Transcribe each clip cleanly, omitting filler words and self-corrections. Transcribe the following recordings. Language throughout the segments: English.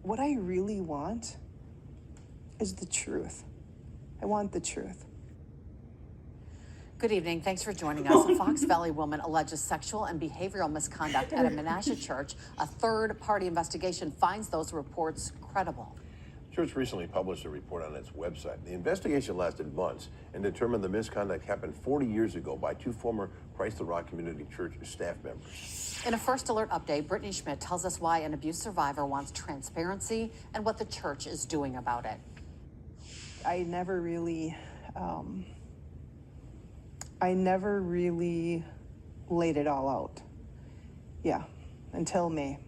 what I really want is the truth. I want the truth. Good evening. Thanks for joining us. A Fox Valley woman alleges sexual and behavioral misconduct at a Menasha church. A third-party investigation finds those reports credible. The church recently published a report on its website. The investigation lasted months and determined the misconduct happened 40 years ago by two former Christ the Rock Community Church staff members. In a First Alert update, Brittany Schmidt tells us why an abuse survivor wants transparency and what the church is doing about it. I never really laid it all out. Yeah, until May.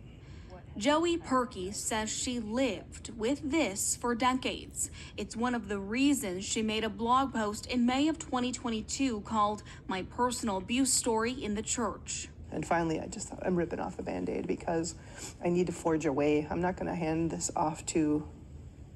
Joey Perky says she lived with this for decades. It's one of the reasons she made a blog post in May of 2022 called My Personal Abuse Story in the Church. And finally, I just thought, I'm ripping off the Band-Aid because I need to forge a way. I'm not going to hand this off to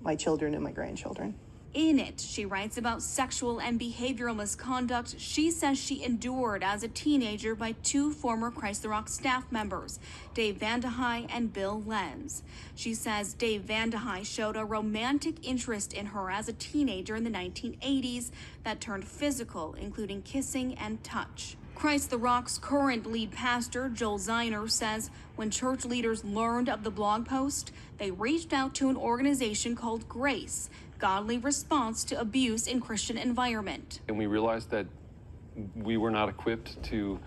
my children and my grandchildren. In it, she writes about sexual and behavioral misconduct she says she endured as a teenager by two former Christ the Rock staff members, Dave Vandehei and Bill Lenz. She says Dave Vandehei showed a romantic interest in her as a teenager in the 1980s that turned physical, including kissing and touch. Christ the Rock's current lead pastor, Joel Zeiner, says when church leaders learned of the blog post, they reached out to an organization called Grace, Godly Response to Abuse in Christian Environment. And we realized that we were not equipped to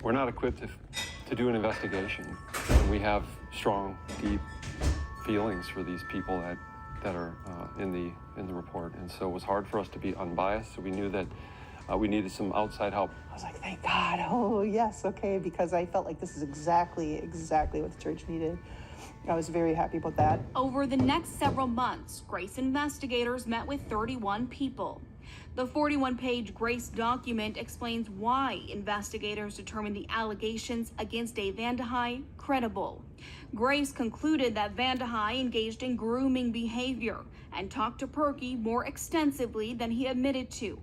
do an investigation. And we have strong, deep feelings for these people that are in the report. And so it was hard for us to be unbiased. So we knew that we needed some outside help. I was like, thank God. Oh, yes, okay, because I felt like this is exactly what the church needed. I was very happy about that. Over the next several months, Grace investigators met with 31 people. The 41-page Grace document explains why investigators determined the allegations against Dave Vandehei credible. Grace concluded that Vandehei engaged in grooming behavior and talked to Perky more extensively than he admitted to.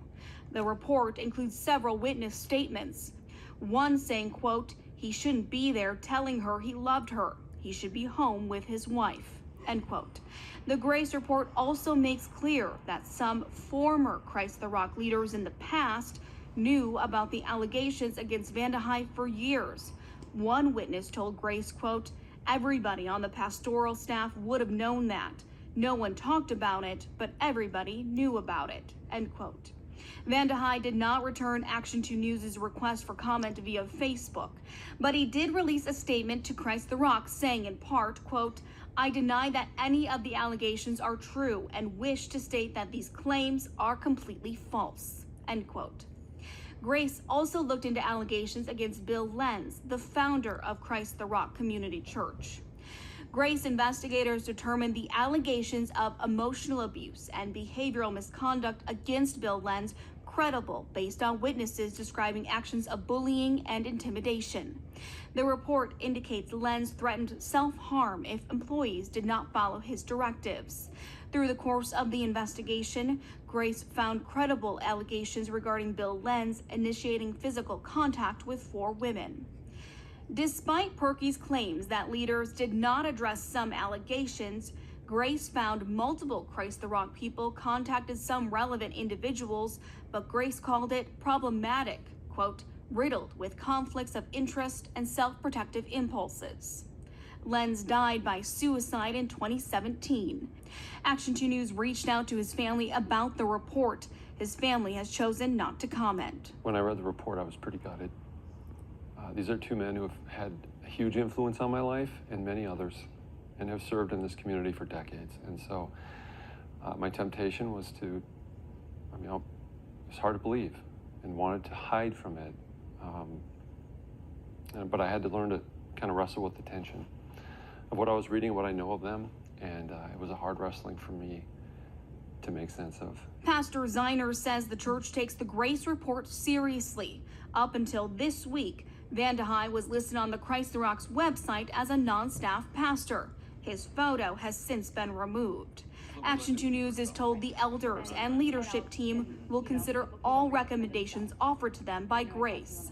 The report includes several witness statements. One saying, quote, he shouldn't be there telling her he loved her. He should be home with his wife, end quote. The Grace report also makes clear that some former Christ the Rock leaders in the past knew about the allegations against Vandehei for years. One witness told Grace, quote, everybody on the pastoral staff would have known that. No one talked about it, but everybody knew about it, end quote. Vandehei did not return Action 2 News' request for comment via Facebook, but he did release a statement to Christ the Rock saying in part, quote, I deny that any of the allegations are true and wish to state that these claims are completely false, end quote. Grace also looked into allegations against Bill Lenz, the founder of Christ the Rock Community Church. Grace investigators determined the allegations of emotional abuse and behavioral misconduct against Bill Lenz credible based on witnesses describing actions of bullying and intimidation. The report indicates Lenz threatened self-harm if employees did not follow his directives. Through the course of the investigation, Grace found credible allegations regarding Bill Lenz initiating physical contact with 4 women. Despite Perky's claims that leaders did not address some allegations, Grace found multiple Christ the Rock people contacted some relevant individuals, but Grace called it problematic, quote, riddled with conflicts of interest and self-protective impulses. Lenz died by suicide in 2017. Action 2 News reached out to his family about the report. His family has chosen not to comment. When I read the report, I was pretty gutted. These are 2 men who have had a huge influence on my life and many others, and have served in this community for decades. And so my temptation was to, it's hard to believe and wanted to hide from it. But I had to learn to kind of wrestle with the tension of what I was reading, what I know of them. And it was a hard wrestling for me to make sense of. Pastor Zeiner says the church takes the Grace report seriously. Up until this week, Vandehei was listed on the Christ the Rock's website as a non-staff pastor. His photo has since been removed. Action 2 News is told the elders and leadership team will consider all recommendations offered to them by Grace.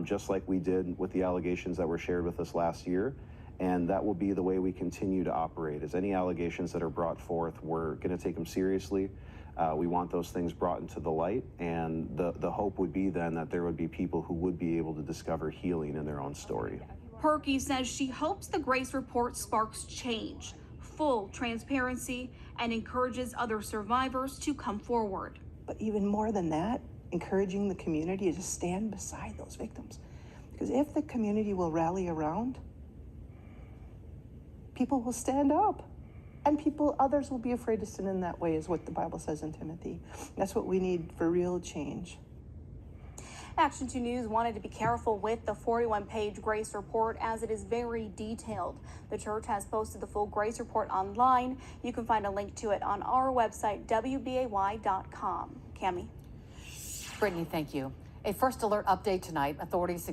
Just like we did with the allegations that were shared with us last year. And that will be the way we continue to operate. As any allegations that are brought forth, we're going to take them seriously. We want those things brought into the light, and the hope would be then that there would be people who would be able to discover healing in their own story. Perky says she hopes the Grace Report sparks change, full transparency, and encourages other survivors to come forward. But even more than that, encouraging the community to stand beside those victims. Because if the community will rally around, people will stand up. And others will be afraid to sin in that way, is what the Bible says in Timothy. That's what we need for real change. Action 2 News wanted to be careful with the 41-page Grace Report as it is very detailed. The church has posted the full Grace Report online. You can find a link to it on our website, wbay.com. Cami. Brittany, thank you. A first alert update tonight. Authorities